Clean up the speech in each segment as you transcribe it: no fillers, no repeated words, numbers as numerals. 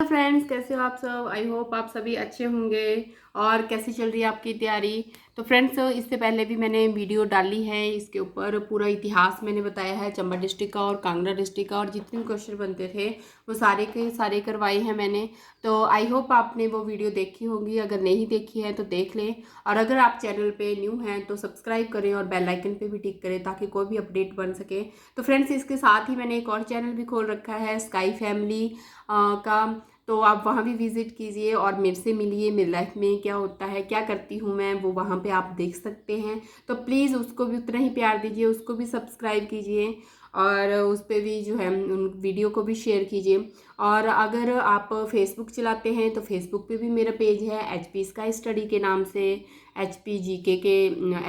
Friends, कैसे हो आप सब। आई होप आप सभी अच्छे होंगे। और कैसी चल रही है आपकी तैयारी। तो फ्रेंड्स, इससे पहले भी मैंने वीडियो डाली है, इसके ऊपर पूरा इतिहास मैंने बताया है चंबा डिस्ट्रिक्ट का और कांगड़ा डिस्ट्रिक्ट का, और जितने क्वेश्चन बनते थे वो सारे के सारे करवाए हैं मैंने। तो आई होप आपने वो वीडियो देखी होगी, अगर नहीं देखी है तो देख लें। और अगर आप चैनल पे न्यू हैं तो सब्सक्राइब करें और बेल आइकन पे भी टिक करें ताकि कोई भी अपडेट बन सके। तो फ्रेंड्स, इसके साथ ही मैंने एक और चैनल भी खोल रखा है स्काई फैमिली का। तो आप वहाँ भी विज़िट कीजिए और मेरे से मिलिए, मेरी लाइफ में क्या होता है, क्या करती हूँ मैं, वो वहाँ पे आप देख सकते हैं। तो प्लीज़ उसको भी उतना ही प्यार दीजिए, उसको भी सब्सक्राइब कीजिए और उस पर भी जो है उन वीडियो को भी शेयर कीजिए। और अगर आप फेसबुक चलाते हैं तो फेसबुक पे भी मेरा पेज है HP स्काई स्टडी के नाम से, HP GK के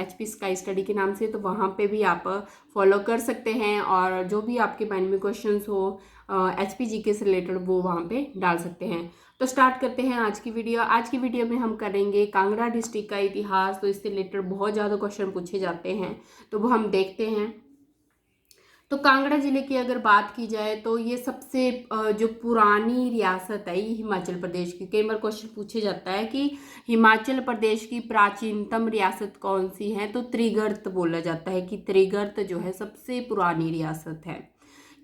HP स्काई स्टडी के नाम से। तो वहाँ पे भी आप फॉलो कर सकते हैं और जो भी आपके माइंड में क्वेश्चंस हो HP GK से रिलेटेड वो वहाँ पे डाल सकते हैं। तो स्टार्ट करते हैं आज की वीडियो। आज की वीडियो में हम करेंगे कांगड़ा डिस्ट्रिक्ट का इतिहास। तो इससे रिलेटेड बहुत ज़्यादा क्वेश्चन पूछे जाते हैं, तो वो हम देखते हैं। तो कांगड़ा जिले की अगर बात की जाए तो ये सबसे जो पुरानी रियासत है ये हिमाचल प्रदेश की। कई बार क्वेश्चन पूछे जाता है कि हिमाचल प्रदेश की प्राचीनतम रियासत कौन सी है, तो त्रिगर्त बोला जाता है कि त्रिगर्त जो है सबसे पुरानी रियासत है।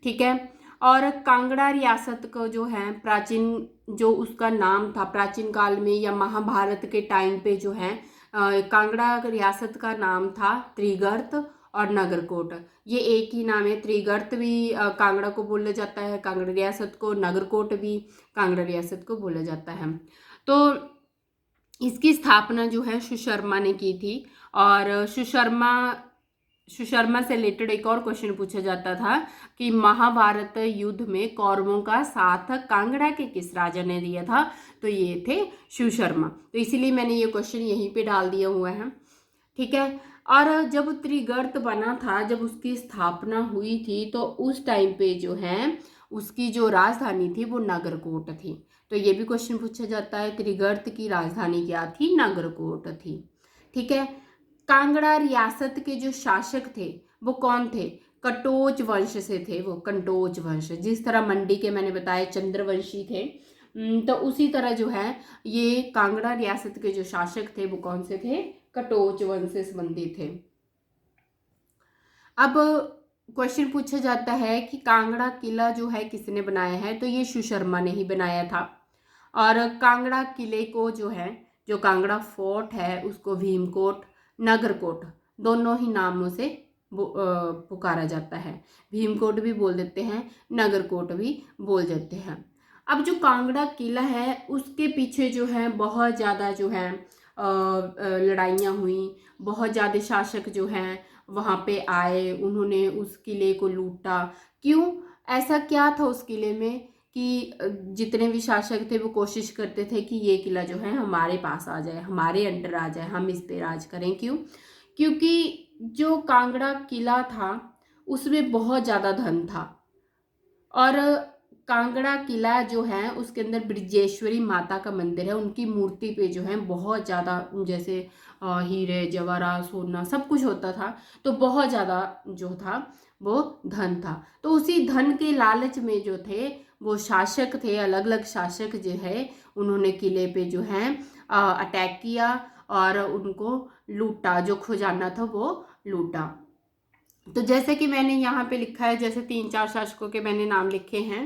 ठीक है। और कांगड़ा रियासत को जो है प्राचीन, जो उसका नाम था प्राचीन काल में या महाभारत के टाइम पे जो है कांगड़ा रियासत का नाम था त्रिगर्त और नगरकोट। ये एक ही नाम है। त्रिगर्त भी कांगड़ा को बोला जाता है, कांगड़ा रियासत को, नगरकोट भी कांगड़ा रियासत को बोला जाता है। तो इसकी स्थापना जो है सुशर्मा ने की थी। और सुशर्मा से रिलेटेड एक और क्वेश्चन पूछा जाता था कि महाभारत युद्ध में कौरवों का साथ कांगड़ा के किस राजा ने दिया था, तो ये थे सुशर्मा। तो इसीलिए मैंने ये क्वेश्चन यहीं पे डाल दिया हुआ है। ठीक है। और जब त्रिगर्त बना था, जब उसकी स्थापना हुई थी, तो उस टाइम पे जो है उसकी जो राजधानी थी वो नगरकोट थी। तो ये भी क्वेश्चन पूछा जाता है, त्रिगर्त की राजधानी क्या थी, नगरकोट थी। ठीक है। कांगड़ा रियासत के जो शासक थे वो कौन थे, कटोच वंश से थे वो, कंटोच वंश। जिस तरह मंडी के मैंने बताया चंद्रवंशी थे, तो उसी तरह जो है ये कांगड़ा रियासत के जो शासक थे वो कौन से थे, कटोच वंश से संबंधित थे। अब क्वेश्चन पूछा जाता है कि कांगड़ा किला जो है किसने बनाया है, तो ये सुशर्मा ने ही बनाया था। और कांगड़ा किले को जो है, जो कांगड़ा फोर्ट है उसको भीमकोट, नगरकोट दोनों ही नामों से पुकारा जाता है। भीमकोट भी बोल देते हैं, नगरकोट भी बोल देते हैं। अब जो कांगड़ा किला है उसके पीछे जो है बहुत ज़्यादा जो है लड़ाइयाँ हुई, बहुत ज़्यादा शासक जो हैं वहाँ पे आए, उन्होंने उस किले को लूटा। क्यों, ऐसा क्या था उस किले में कि जितने भी शासक थे वो कोशिश करते थे कि ये किला जो है हमारे पास आ जाए, हमारे अंडर आ जाए, हम इस पे राज करें। क्यों, क्योंकि जो कांगड़ा किला था उसमें बहुत ज़्यादा धन था। और कांगड़ा किला जो है उसके अंदर ब्रजेश्वरी माता का मंदिर है, उनकी मूर्ति पे जो है बहुत ज़्यादा जैसे हीरे जवाहरात सोना सब कुछ होता था। तो बहुत ज़्यादा जो था वो धन था। तो उसी धन के लालच में जो थे वो शासक थे, अलग अलग शासक जो है उन्होंने किले पे जो है अटैक किया और उनको लूटा, जो खजाना था वो लूटा। तो जैसे कि मैंने यहाँ पे लिखा है, जैसे 3-4 शासकों के मैंने नाम लिखे हैं।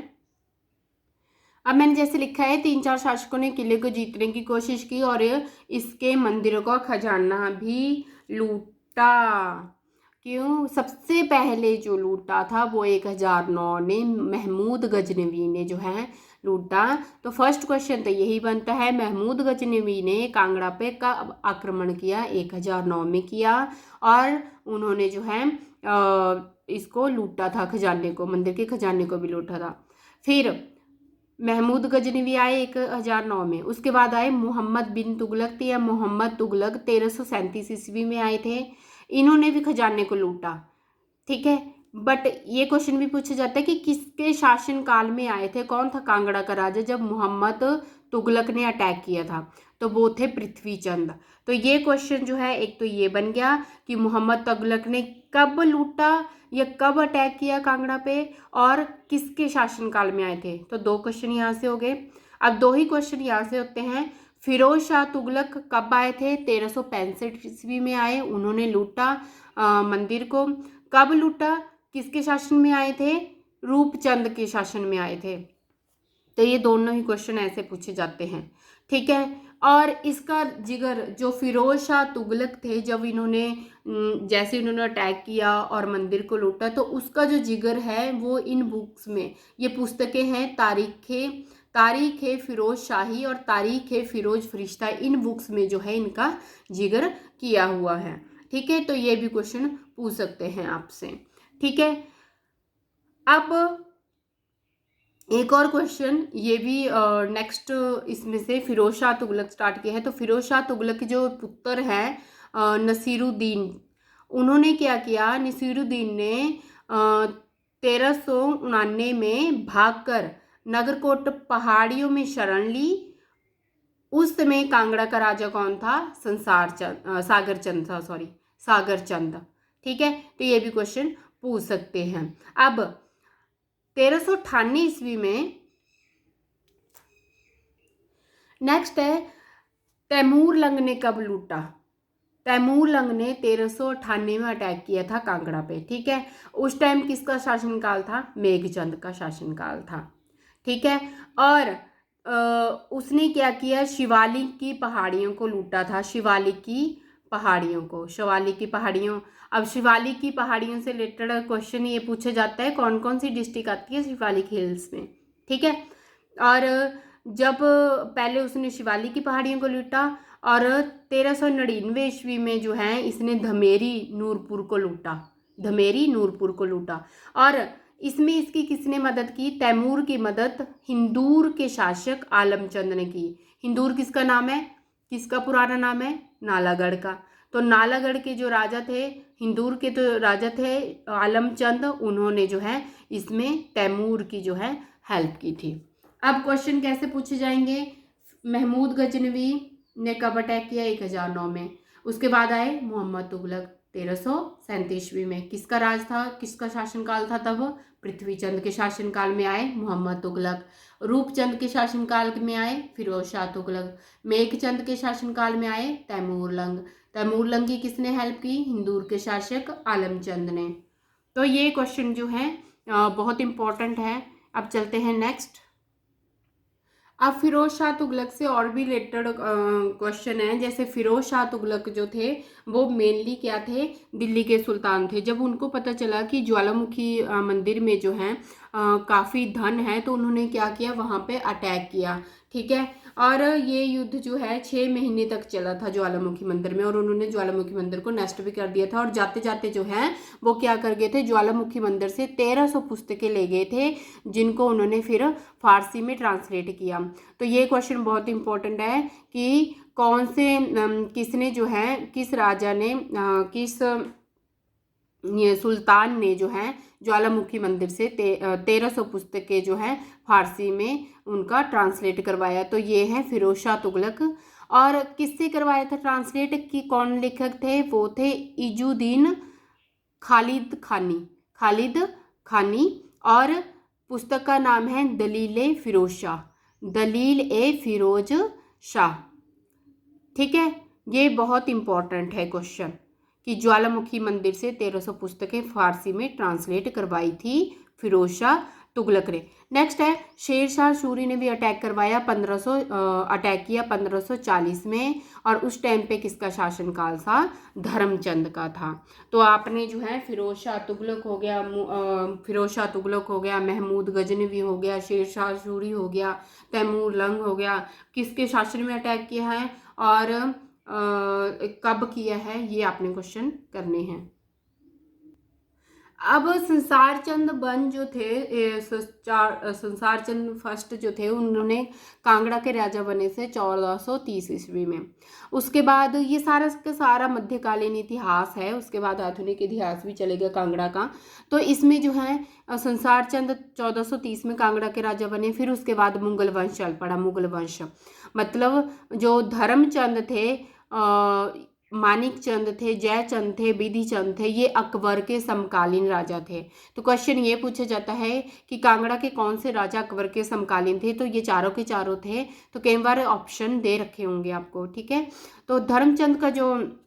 अब मैंने जैसे लिखा है 3-4 शासकों ने किले को जीतने की कोशिश की और इसके मंदिरों का खजाना भी लूटा। क्यों, सबसे पहले जो लूटा था वो 1009 ने महमूद गजनवी ने जो है लूटा। तो फर्स्ट क्वेश्चन तो यही बनता है, महमूद गजनवी ने कांगड़ा पे कब आक्रमण किया, 1009 में किया। और उन्होंने जो है इसको लूटा था, खजाने को, मंदिर के खजाने को भी लूटा था। फिर महमूद गजनवी आए 1009 में। उसके बाद आए मोहम्मद बिन तुगलक, या मोहम्मद तुगलक 1337 ईस्वी में आए थे। इन्होंने भी खजाने को लूटा। ठीक है। बट ये क्वेश्चन भी पूछा जाता है कि किसके शासन काल में आए थे, कौन था कांगड़ा का राजा जब मोहम्मद तुगलक ने अटैक किया था, तो वो थे पृथ्वी चंद। तो ये क्वेश्चन जो है एक तो ये बन गया कि मोहम्मद तुगलक ने कब लूटा या कब अटैक किया कांगड़ा पे और किसके शासनकाल में आए थे। तो 2 क्वेश्चन यहाँ से हो गए। अब दो ही क्वेश्चन यहाँ से होते हैं। फिरोज शाह तुगलक कब आए थे? 1365 ईस्वी में आए। उन्होंने लूटा मंदिर को। कब लूटा? किसके शासन में आए थे? रूपचंद के शासन में आए थे। तो ये दोनों ही क्वेश्चन ऐसे पूछे जाते हैं, ठीक है। और इसका जिगर जो फिरोज शाह तुगलक थे, जब इन्होंने जैसे इन्होंने अटैक किया और मंदिर को लूटा, तो उसका जो जिगर है वो इन बुक्स में, ये पुस्तकें हैं, तारीख है फिरोज शाही और तारीख है फिरोज फरिश्ता, इन बुक्स में जो है इनका जिगर किया हुआ है, ठीक है। तो ये भी क्वेश्चन पूछ सकते हैं आपसे, ठीक है। अब एक और क्वेश्चन, ये भी नेक्स्ट इसमें से फिरोज शाह तुगलक स्टार्ट किया है। तो फिरोज शाह तुगलक के जो पुत्र हैं नसीरुद्दीन, उन्होंने क्या किया? नसीरुद्दीन ने 1399 में भागकर नगरकोट पहाड़ियों में शरण ली। उस समय कांगड़ा का राजा कौन था? सागर चंद, ठीक है। तो ये भी क्वेश्चन पूछ सकते हैं। अब 1398 ईस्वी में नेक्स्ट है, तैमूर लंग ने कब लूटा? तैमूर लंग ने 1398 में अटैक किया था कांगड़ा पे, ठीक है। उस टाइम किसका शासनकाल था? मेघचंद का शासनकाल था, ठीक है। और उसने क्या किया? शिवालिक की पहाड़ियों को लूटा था, शिवालिक की पहाड़ियों। अब शिवालिक की पहाड़ियों से रिलेटेड क्वेश्चन ये पूछा जाता है, कौन कौन सी डिस्ट्रिक्ट आती है शिवालिक हिल्स में, ठीक है। और जब पहले उसने शिवालिक की पहाड़ियों को लूटा, और 1399 ईस्वी में जो है इसने धमेरी नूरपुर को लूटा। और इसमें इसकी किसने मदद की? तैमूर की मदद हिंदूर के शासक आलमचंद ने की। हिंदूर किसका नाम है? किसका पुराना नाम है? नालागढ़ का। तो नालागढ़ के जो राजा थे, हिंदूर के तो राजा थे आलमचंद, उन्होंने जो है इसमें तैमूर की जो है हेल्प की थी। अब क्वेश्चन कैसे पूछे जाएंगे? महमूद गजनवी ने कब अटैक किया? 1009 में। उसके बाद आए मोहम्मद तुगलक 1337 ईस्वी में। किसका राज था, किसका शासनकाल था तब? पृथ्वीचंद के शासनकाल में आए मोहम्मद तुगलक। रूपचंद के शासनकाल में आए फिरोज शाह तुगलक। मेघचंद के शासनकाल में आए तैमूर लंग की किसने हेल्प की? हिंदूर के शासक आलमचंद ने। तो ये क्वेश्चन जो है बहुत इंपॉर्टेंट है। अब चलते हैं नेक्स्ट। अब फिरोज शाह तुगलक से और भी रिलेटेड क्वेश्चन है। जैसे फिरोज शाह तुगलक जो थे वो मेनली क्या थे? दिल्ली के सुल्तान थे। जब उनको पता चला कि ज्वालामुखी मंदिर में जो है काफ़ी धन है, तो उन्होंने क्या किया? वहाँ पे अटैक किया, ठीक है। और ये युद्ध जो है 6 महीने तक चला था ज्वालामुखी मंदिर में, और उन्होंने ज्वालामुखी मंदिर को नष्ट भी कर दिया था। और जाते जाते जो है वो क्या कर गए थे? ज्वालामुखी मंदिर से 1300 पुस्तकें ले गए थे, जिनको उन्होंने फिर फारसी में ट्रांसलेट किया। तो ये क्वेश्चन बहुत इंपॉर्टेंट है कि कौन से किसने जो है, किस राजा ने, किस ये सुल्तान ने जो है ज्वालामुखी मंदिर से 1300 पुस्तकें जो है फारसी में उनका ट्रांसलेट करवाया। तो ये है फिरोज शाह तुगलक। और किससे करवाया था ट्रांसलेट? कि कौन लेखक थे? वो थे इजुद्दीन खालिद खानी। और पुस्तक का नाम है दलील ए फिरोज शाह, ठीक है। ये बहुत इंपॉर्टेंट है क्वेश्चन कि ज्वालामुखी मंदिर से 1300 पुस्तकें फारसी में ट्रांसलेट करवाई थी फिरोज शाह तुगलक ने। नेक्स्ट है, शेर शाह सूरी ने भी अटैक किया 1540 में, और उस टाइम पे किसका शासनकाल था? धर्मचंद का था। तो आपने जो है फिरोज शाह तुगलक हो गया, महमूद गजनवी हो गया, शेर शाह सूरी हो गया, तैमूर लंग हो गया, किसके शासन में अटैक किया है और कब किया है, ये आपने क्वेश्चन करने हैं। अब संसार चंद बन जो थे, संसार चंद फर्स्ट जो थे, उन्होंने कांगड़ा के राजा बने थे 1430 ईस्वी में। उसके बाद ये सारा का सारा मध्यकालीन इतिहास है। उसके बाद आधुनिक इतिहास भी चलेगा कांगड़ा का। तो इसमें जो है संसार चंद 1430 में कांगड़ा के राजा बने। फिर उसके बाद मुगल वंश चल पड़ा। मुगल वंश मतलब जो धर्मचंद थे, मानिक चंद थे, जयचंद थे, बिधि चंद थे, ये अकबर के समकालीन राजा थे। तो क्वेश्चन ये पूछा जाता है कि कांगड़ा के कौन से राजा अकबर के समकालीन थे, तो ये चारों के चारों थे। तो कई बार ऑप्शन दे रखे होंगे आपको, ठीक है। तो धर्मचंद का जो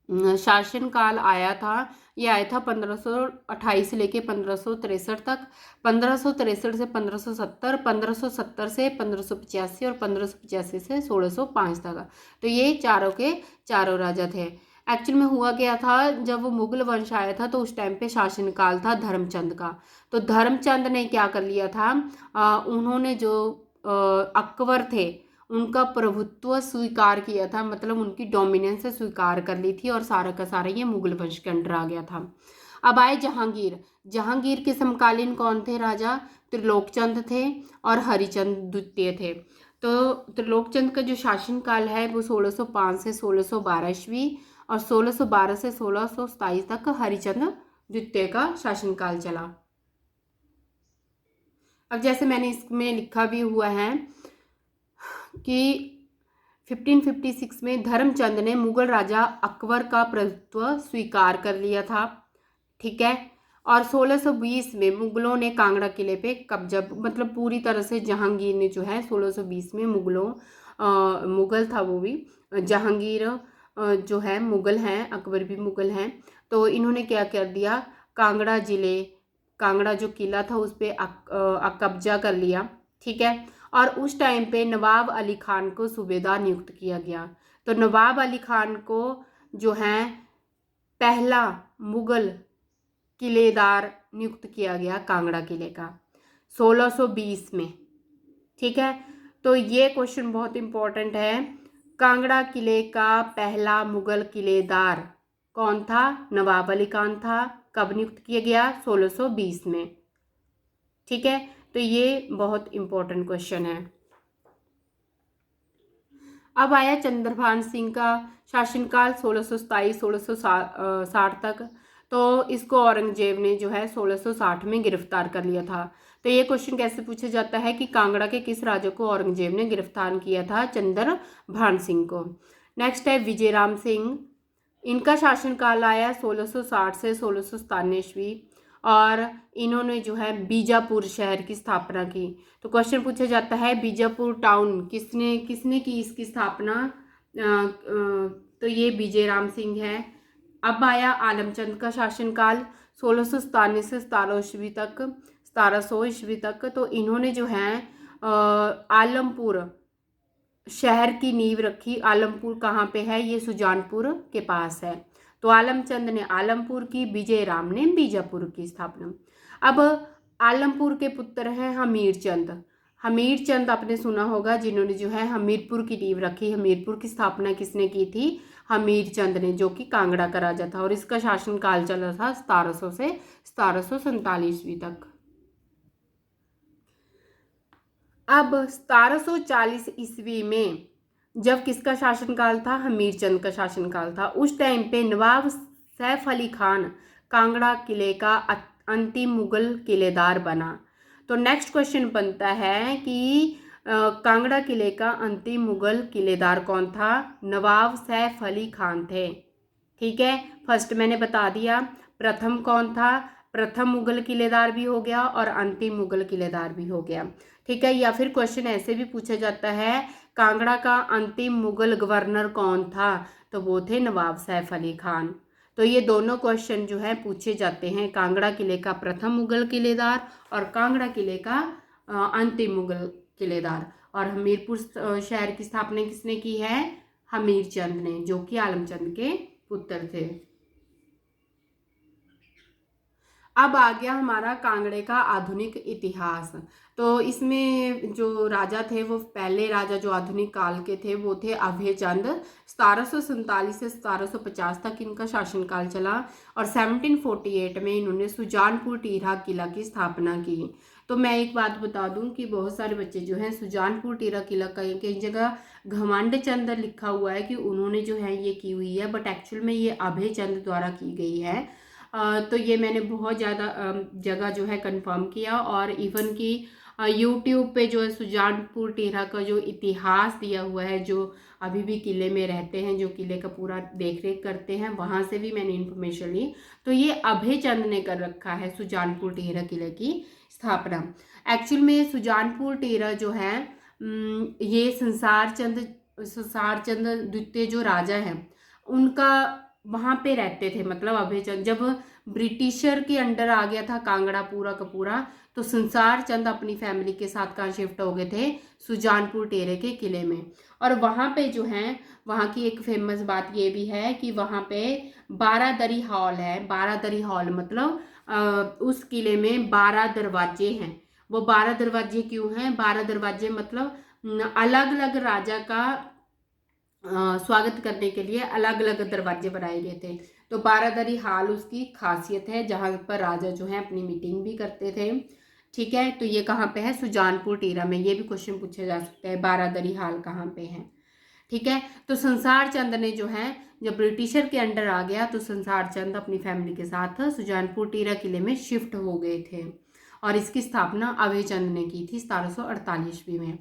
शासनकाल आया था, ये आया था 1528 से लेके 1563 तक, 1563 से 1570, 1570 से 1585 और 1585 से 1605 तक। तो ये चारों के चारों राजा थे। एक्चुअल में हुआ क्या था, जब वो मुगल वंश आया था तो उस टाइम पे शासनकाल था धर्मचंद का। तो धर्मचंद ने क्या कर लिया था, उन्होंने जो अकबर थे उनका प्रभुत्व स्वीकार किया था, मतलब उनकी डोमिनेंस स्वीकार कर ली थी और सारा का सारा ये मुगल वंश के अंडर आ गया था। अब आए जहांगीर। जहांगीर के समकालीन कौन थे राजा, त्रिलोकचंद थे और हरिचंद द्वितीय थे। तो त्रिलोकचंद का जो शासनकाल है वो 1605 से 1612 ईस्वी और 1612 से 1627 तक हरिचंद द्वितीय का शासनकाल चला। अब जैसे मैंने इसमें लिखा भी हुआ है कि 1556 में धर्मचंद ने मुगल राजा अकबर का प्रभुत्व स्वीकार कर लिया था, ठीक है। और 1620 में मुगलों ने कांगड़ा किले पे कब्जा, मतलब पूरी तरह से जहांगीर ने जो है 1620 में मुगल था वो भी, जहांगीर जो है मुगल हैं, अकबर भी मुगल हैं। तो इन्होंने क्या कर दिया, कांगड़ा जो किला था उस पर कब्जा कर लिया, ठीक है। और उस टाइम पे नवाब अली खान को सूबेदार नियुक्त किया गया। तो नवाब अली खान को जो है पहला मुगल किलेदार नियुक्त किया गया कांगड़ा किले का 1620 में, ठीक है। तो ये क्वेश्चन बहुत इंपॉर्टेंट है, कांगड़ा किले का पहला मुगल किलेदार कौन था, नवाब अली खान था। कब नियुक्त किया गया, 1620 में, ठीक है। तो ये बहुत इंपॉर्टेंट क्वेश्चन है। अब आया चंद्रभान सिंह का शासनकाल 1627 1660 तक। तो इसको औरंगजेब ने जो है 1660 में गिरफ्तार कर लिया था। तो ये क्वेश्चन कैसे पूछा जाता है कि कांगड़ा के किस राजा को औरंगजेब ने गिरफ्तार किया था, चंद्रभान सिंह को। नेक्स्ट है विजयराम सिंह। इनका शासनकाल आया 1660 से 1697 ईस्वी और इन्होंने जो है बीजापुर शहर की स्थापना की। तो क्वेश्चन पूछा जाता है बीजापुर टाउन किसने किसने की इसकी स्थापना, तो ये विजयराम सिंह है। अब आया आलमचंद का शासनकाल 1697 से 1700 ईस्वी तक। तो इन्होंने जो है आलमपुर शहर की नींव रखी। आलमपुर कहाँ पे है, ये सुजानपुर के पास है। तो आलमचंद ने आलमपुर की, विजयराम ने बीजापुर की स्थापना। अब आलमपुर के पुत्र हैं हमीर चंद। हमीर चंद आपने सुना होगा, जिन्होंने जो है हमीरपुर की नींव रखी। हमीरपुर की स्थापना किसने की थी, हमीर चंद ने, जो कि कांगड़ा का राजा था और इसका शासनकाल चला था 1700 से 1747 ईस्वी तक। अब 1740 ईस्वी में जब किसका शासनकाल था, हमीरचंद का शासनकाल था। उस टाइम पे नवाब सैफ अली खान कांगड़ा किले का अंतिम मुगल किलेदार बना। तो नेक्स्ट क्वेश्चन बनता है कि कांगड़ा किले का अंतिम मुगल किलेदार कौन था, नवाब सैफ अली खान थे, ठीक है। फर्स्ट मैंने बता दिया। प्रथम कौन था, प्रथम मुगल किलेदार भी हो गया और अंतिम मुगल किलेदार भी हो गया, ठीक है। या फिर क्वेश्चन ऐसे भी पूछा जाता है, कांगड़ा का अंतिम मुगल गवर्नर कौन था, तो वो थे नवाब सैफ अली खान। तो ये दोनों क्वेश्चन जो है पूछे जाते हैं, कांगड़ा किले का प्रथम मुगल किलेदार और कांगड़ा किले का अंतिम मुगल किलेदार। और हमीरपुर शहर की स्थापना किसने की है, हमीर चंद ने, जो कि आलमचंद के पुत्र थे। अब आ गया हमारा कांगड़े का आधुनिक इतिहास। तो इसमें जो राजा थे, वो पहले राजा जो आधुनिक काल के थे वो थे अभय चंद। 1747 से 1750 तक इनका शासनकाल चला और 1748 में इन्होंने सुजानपुर टीरा किला की स्थापना की। तो मैं एक बात बता दूं कि बहुत सारे बच्चे जो हैं सुजानपुर टीरा किला का कई जगह घमंड चंद लिखा हुआ है कि उन्होंने जो है ये की हुई है, बट एक्चुअल में ये अभय चंद द्वारा की गई है। तो ये मैंने बहुत ज़्यादा जगह जो है कंफर्म किया और इवन कि यूट्यूब पे जो है सुजानपुर टिहरा का जो इतिहास दिया हुआ है, जो अभी भी किले में रहते हैं, जो किले का पूरा देख रेख करते हैं, वहाँ से भी मैंने इन्फॉर्मेशन ली। तो ये अभय चंद ने कर रखा है सुजानपुर टिहरा किले की स्थापना। एक्चुअल में सुजानपुर टिहरा जो है ये संसार चंद द्वितीय जो राजा हैं उनका वहाँ पे रहते थे। मतलब अभय चंद जब ब्रिटिशर के अंडर आ गया था कांगड़ा पूरा का पूरा, तो संसार चंद अपनी फैमिली के साथ कहाँ शिफ्ट हो गए थे, सुजानपुर टिहरे के किले में। और वहाँ पे जो है, वहाँ की एक फेमस बात ये भी है कि वहाँ पे बारादरी हॉल है। बारादरी हॉल मतलब उस किले में 12 दरवाजे हैं। वो 12 दरवाजे क्यों हैं? 12 दरवाजे मतलब अलग अलग राजा का स्वागत करने के लिए अलग अलग दरवाजे बनाए गए थे। तो बारादरी हॉल उसकी खासियत है, जहाँ पर राजा जो है अपनी मीटिंग भी करते थे। ठीक है, तो ये कहाँ पे है? सुजानपुर टिहरा में। ये भी क्वेश्चन पूछा जा सकता है, बारादरी हॉल कहाँ पे है। ठीक है, तो संसार चंद ने जो है, जब ब्रिटिशर के अंडर आ गया तो संसार चंद अपनी फैमिली के साथ सुजानपुर टिहरा किले में शिफ्ट हो गए थे और इसकी स्थापना अभय चंद ने की थी 1748 ईस्वी में।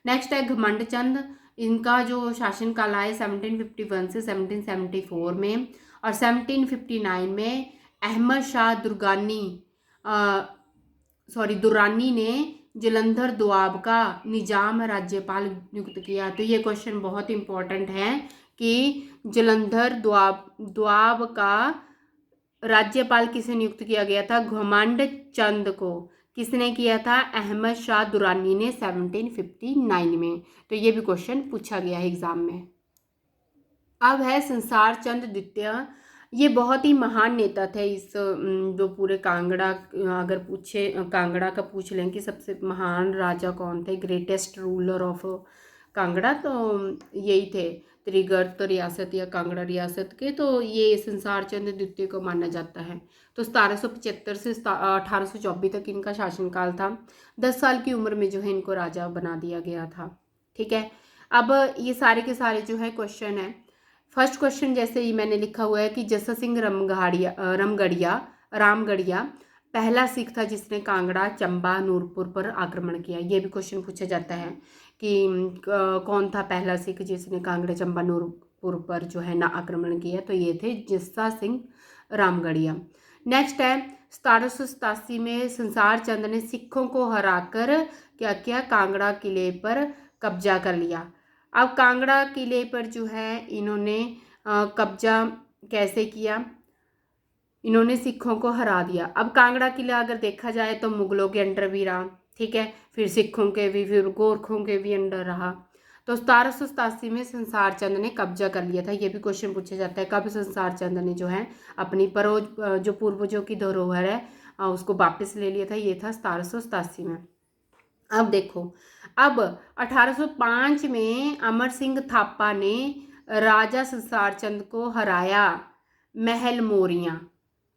नेक्स्ट है घमंड चंद। इनका जो शासनकाल है 1751 से 1774 में, और 1759 में अहमद शाह दुरानी ने जलंधर दोआब का निजाम राज्यपाल नियुक्त किया। तो ये क्वेश्चन बहुत इंपॉर्टेंट है कि जलंधर दोआब का राज्यपाल किसे नियुक्त किया गया था? घमंड चंद को। किसने किया था? अहमद शाह दुरानी ने 1759 में। तो ये भी क्वेश्चन पूछा गया है एग्जाम में। अब है संसार चंद द्वितीय। ये बहुत ही महान नेता थे। इस जो पूरे कांगड़ा, अगर कांगड़ा का पूछ लें कि सबसे महान राजा कौन थे, ग्रेटेस्ट रूलर ऑफ कांगड़ा, तो यही थे त्रिगर्त रियासत या कांगड़ा रियासत के। तो ये संसार चंद द्वितीय को माना जाता है। तो 1775 से 1824 तक इनका शासनकाल था। 10 साल की उम्र में जो है इनको राजा बना दिया गया था। ठीक है, अब ये सारे के सारे जो है क्वेश्चन है। फर्स्ट क्वेश्चन जैसे ही मैंने लिखा हुआ है कि जस्सा सिंह रामगढ़िया पहला सिख था जिसने कांगड़ा, चंबा, नूरपुर पर आक्रमण किया। ये भी क्वेश्चन पूछा जाता है कि कौन था पहला सिख जिसने कांगड़ा, चंबा, नूरपुर पर जो है ना आक्रमण किया? तो ये थे जस्सा सिंह रामगढ़िया। नेक्स्ट है 1787 में संसार चंद ने सिखों को हराकर क्या किया? कांगड़ा किले पर कब्जा कर लिया। अब कांगड़ा किले पर जो है इन्होंने कब्जा कैसे किया? इन्होंने सिखों को हरा दिया। अब कांगड़ा किला अगर देखा जाए तो मुगलों के अंडर भी रहा। ठीक है, फिर सिखों के भी, फिर गोरखों के भी अंडर रहा। तो 1787 में संसार चंद ने कब्जा कर लिया था। ये भी क्वेश्चन पूछा जाता है, कब संसार चंद ने जो है अपनी जो पूर्वजों की धरोहर है उसको वापस ले लिया था? ये था 1787 में। अब देखो, अब 1805 में अमर सिंह थापा ने राजा संसार चंद को हराया महल मोरिया।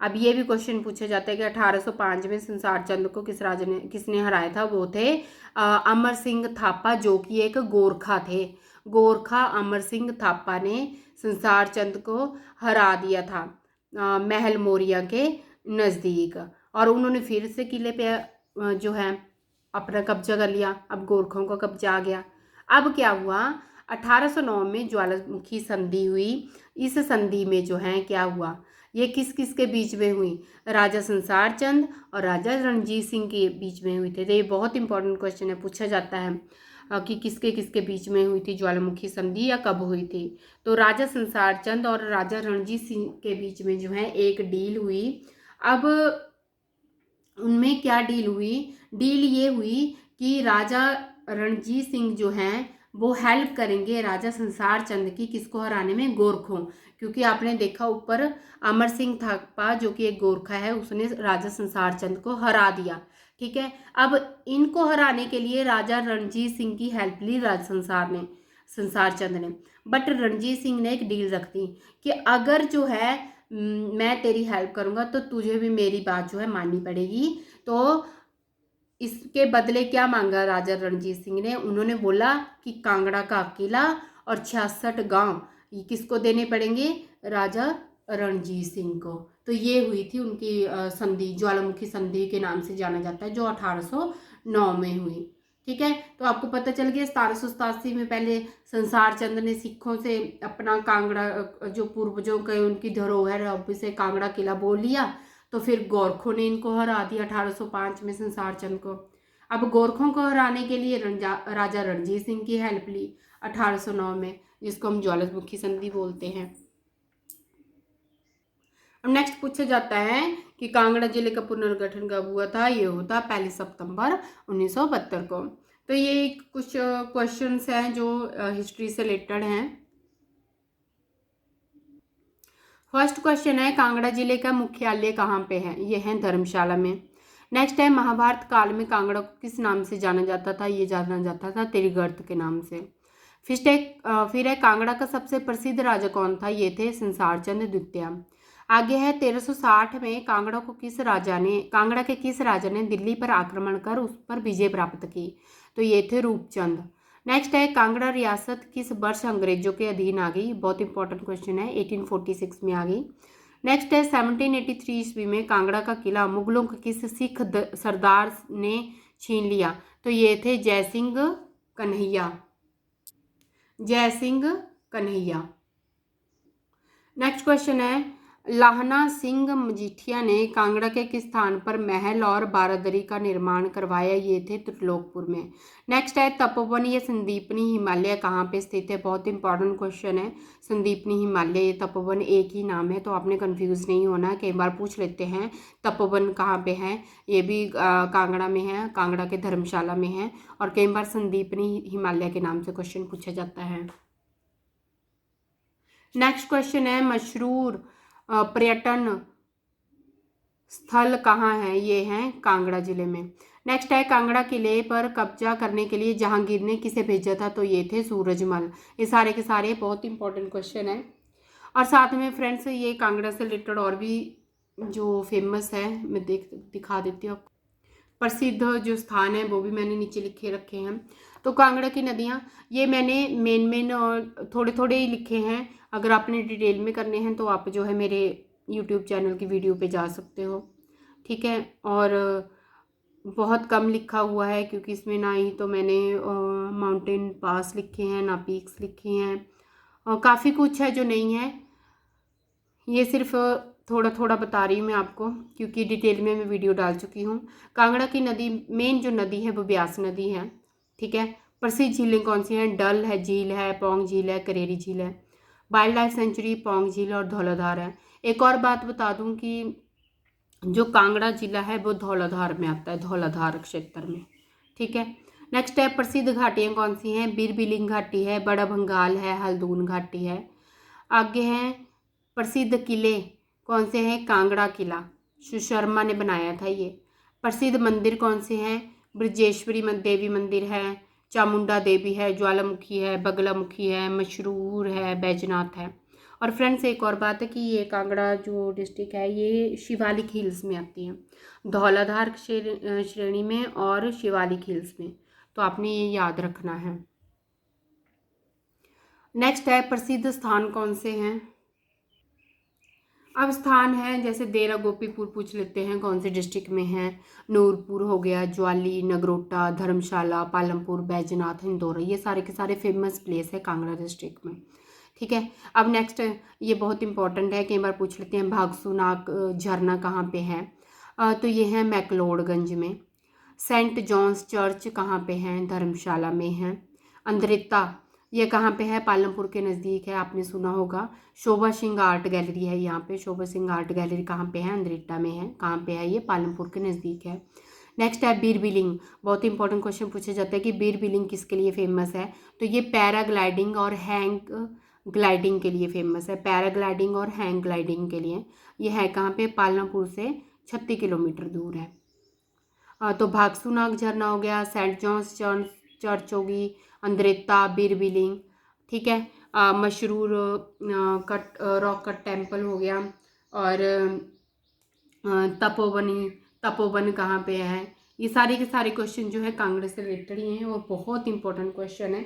अब ये भी क्वेश्चन पूछा जाता है कि 1805 में संसार चंद को किसने हराया था? वो थे अमर सिंह थापा, जो कि एक गोरखा थे। गोरखा अमर सिंह थापा ने संसार चंद को हरा दिया था महल मोरिया के नज़दीक, और उन्होंने फिर से किले पे जो है अपना कब्जा कर लिया। अब गोरखों का कब्जा आ गया। अब क्या हुआ? 1809 में ज्वालामुखी संधि हुई। इस संधि में जो है क्या हुआ? ये किस किस के बीच में हुई? राजा संसार चंद और राजा रणजीत सिंह के बीच में हुई थी। तो ये बहुत इंपॉर्टेंट क्वेश्चन है, पूछा जाता है कि किसके बीच में हुई थी ज्वालामुखी संधि, या कब हुई थी? तो राजा संसार चंद और राजा रणजीत सिंह के बीच में जो है एक डील हुई। अब उनमें क्या डील हुई? डील ये हुई कि राजा रणजीत सिंह जो हैं वो हेल्प करेंगे राजा संसार चंद की, किसको हराने में? गोरखों। क्योंकि आपने देखा ऊपर अमर सिंह थापा जो कि एक गोरखा है, उसने राजा संसार चंद को हरा दिया। ठीक है, अब इनको हराने के लिए राजा रणजीत सिंह की हेल्प ली संसार चंद ने। बट रणजीत सिंह ने एक डील रख दी कि अगर जो है मैं तेरी हेल्प करूँगा तो तुझे भी मेरी बात जो है माननी पड़ेगी। तो इसके बदले क्या मांगा राजा रणजीत सिंह ने? उन्होंने बोला कि कांगड़ा का किला और 66 गांव ये किसको देने पड़ेंगे? राजा रणजीत सिंह को। तो ये हुई थी उनकी संधि, ज्वालामुखी संधि के नाम से जाना जाता है, जो 9 में हुई। ठीक है, तो आपको पता चल गया 1787 में पहले संसार चंद ने सिखों से अपना कांगड़ा जो पूर्वजों के उनकी धरोहर है अब से कांगड़ा किला बोल लिया। तो फिर गोरखों ने इनको हरा दिया 1805 में संसार चंद को। अब गोरखों को हराने के लिए राजा रणजीत सिंह की हेल्प ली 1809 में, जिसको हम ज्वालामुखी संधि बोलते हैं। अब नेक्स्ट पूछा जाता है कि कांगड़ा जिले का पुनर्गठन कब हुआ था। ये होता 1 सितंबर 1972 को। तो ये कुछ क्वेश्चंस हैं जो हिस्ट्री से रिलेटेड हैं। फर्स्ट क्वेश्चन है कांगड़ा जिले का मुख्यालय कहाँ पे है। ये है धर्मशाला में। नेक्स्ट है महाभारत काल में कांगड़ा को किस नाम से जाना जाता था। ये जाना जाता था त्रिगर्त के नाम से। फिर है कांगड़ा का सबसे प्रसिद्ध राजा कौन था। ये थे संसार चंद द्वितीय। आगे है 1360 में कांगड़ा के किस राजा ने दिल्ली पर आक्रमण कर उस पर विजय प्राप्त की। तो ये थे रूपचंद। नेक्स्ट है कांगड़ा रियासत किस वर्ष अंग्रेजों के अधीन आ गई। बहुत इंपॉर्टेंट क्वेश्चन है, 1846 में आ गई। नेक्स्ट है 1783 ईस्वी में कांगड़ा का किला मुगलों के किस सिख सरदार ने छीन लिया। तो ये थे जयसिंह कन्हैया। नेक्स्ट क्वेश्चन है लाहना सिंह मजीठिया ने कांगड़ा के किस स्थान पर महल और बारादरी का निर्माण करवाया। ये थे त्रिलोकपुर में। नेक्स्ट है तपोवन या संदीपनी हिमालय कहाँ पे स्थित है। बहुत इंपॉर्टेंट क्वेश्चन है। संदीपनी हिमालय, ये तपोवन एक ही नाम है, तो आपने कंफ्यूज नहीं होना। कई बार पूछ लेते हैं तपोवन कहाँ पे है। ये भी कांगड़ा में है, कांगड़ा के धर्मशाला में है। और कई बार संदीपनी हिमालय के नाम से क्वेश्चन पूछा जाता है। नेक्स्ट क्वेश्चन है मशहूर पर्यटन स्थल कहाँ है। ये है कांगड़ा जिले में। नेक्स्ट है कांगड़ा किले पर कब्जा करने के लिए जहांगीर ने किसे भेजा था। तो ये थे सूरजमल। ये सारे के सारे बहुत इंपॉर्टेंट क्वेश्चन है। और साथ में फ्रेंड्स ये कांगड़ा से रिलेटेड और भी जो फेमस है मैं दिखा देती हूँ। प्रसिद्ध जो स्थान है वो भी मैंने नीचे लिखे रखे हैं। तो कांगड़ा की नदियाँ ये मैंने मेन और थोड़े थोड़े ही लिखे हैं। अगर आपने डिटेल में करने हैं तो आप जो है मेरे यूट्यूब चैनल की वीडियो पे जा सकते हो। ठीक है, और बहुत कम लिखा हुआ है क्योंकि इसमें ना ही तो मैंने माउंटेन पास लिखे हैं ना पीक्स लिखे हैं, और काफ़ी कुछ है जो नहीं है। ये सिर्फ थोड़ा थोड़ा बता रही हूँ मैं आपको क्योंकि डिटेल में मैं वीडियो डाल चुकी हूँ। कांगड़ा की नदी मेन जो नदी है वो ब्यास नदी है। ठीक है, प्रसिद्ध झीलें कौन सी हैं। डल है, झील है, पौंग झील है, करेरी झील है। वाइल्ड लाइफ सेंचुरी पौंग झील और धौलाधार है। एक और बात बता दूं कि जो कांगड़ा जिला है वो धौलाधार में आता है, धौलाधार क्षेत्र में। ठीक है, नेक्स्ट है प्रसिद्ध घाटियाँ कौन सी हैं। बीरबिलिंग घाटी है, बड़ा भंगाल है, हल्दून घाटी है। आगे हैं प्रसिद्ध किले कौन से हैं। कांगड़ा किला सुशर्मा ने बनाया था ये। प्रसिद्ध मंदिर कौन से हैं। ब्रजेश्वरी देवी मंदिर है, चामुंडा देवी है, ज्वालामुखी है, बगलामुखी है, मशरूर है, बैजनाथ है। और फ्रेंड्स एक और बात है कि ये कांगड़ा जो डिस्ट्रिक्ट है ये शिवालिक हिल्स में आती है, धौलाधार श्रेणी में और शिवालिक हिल्स में, तो आपने ये याद रखना है। नेक्स्ट है प्रसिद्ध स्थान कौन से हैं। अब स्थान है जैसे देरा गोपीपुर पूछ लेते हैं कौन से डिस्ट्रिक्ट में है। नूरपुर हो गया, ज्वाली, नगरोटा, धर्मशाला, पालमपुर, बैजनाथ, इंदौर, ये सारे के सारे फेमस प्लेस है कांगड़ा डिस्ट्रिक्ट में। ठीक है, अब नेक्स्ट ये बहुत इंपॉर्टेंट है, कई बार पूछ लेते हैं भागसूनाग झरना कहाँ पे है। तो ये है मैकलोडगंज में। सेंट जॉन्स चर्च कहाँ पे है, धर्मशाला में है। अंद्रिता ये कहाँ पे है, पालमपुर के नज़दीक है, आपने सुना होगा। शोभा सिंह आर्ट गैलरी है यहाँ पे, शोभा सिंह आर्ट गैलरी कहाँ पे है, अंद्रिता में है। कहाँ पे है ये, पालमपुर के नज़दीक है। नेक्स्ट है बीरबिलिंग। बहुत इंपॉर्टेंट क्वेश्चन पूछा जाता है कि बीरबिलिंग किसके लिए फेमस है। तो ये पैराग्लाइडिंग और हैंग ग्लाइडिंग के लिए फेमस है, पैराग्लाइडिंग और हैंग ग्लाइडिंग के लिए। ये है कहाँ पे, पालमपुर से 36 किलोमीटर दूर है। तो भागसूनाग झरना हो गया, सेंट जॉन्स चर्च होगी, अंद्रेता, बीरबिलिंग। ठीक है, मशरूर रॉक कट टेम्पल हो गया, और तपोवन कहाँ पे है। ये सारे के सारे क्वेश्चन जो है कांगड़ा से रिलेटेड ही हैं और बहुत इंपॉर्टेंट क्वेश्चन है।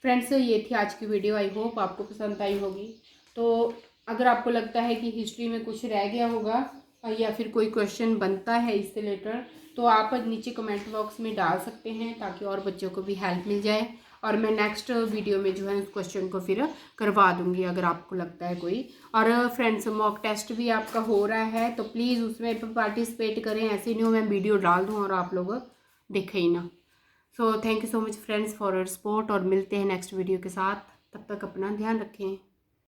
फ्रेंड्स ये थी आज की वीडियो, आई होप आपको पसंद आई होगी। तो अगर आपको लगता है कि हिस्ट्री में कुछ रह गया होगा या फिर कोई क्वेश्चन बनता है इससे रिलेटेड तो आप नीचे कमेंट बॉक्स में डाल सकते हैं ताकि और बच्चों को भी हेल्प मिल जाए, और मैं नेक्स्ट वीडियो में जो है उस क्वेश्चन को फिर करवा दूंगी अगर आपको लगता है कोई। और फ्रेंड्स, मॉक टेस्ट भी आपका हो रहा है तो प्लीज़ उसमें पार्टिसिपेट करें, ऐसे नहीं हो मैं वीडियो डाल दूँ और आप लोग देखें ही ना। So thank you so much friends for your support, और मिलते हैं नेक्स्ट वीडियो के साथ। तब तक अपना ध्यान रखें।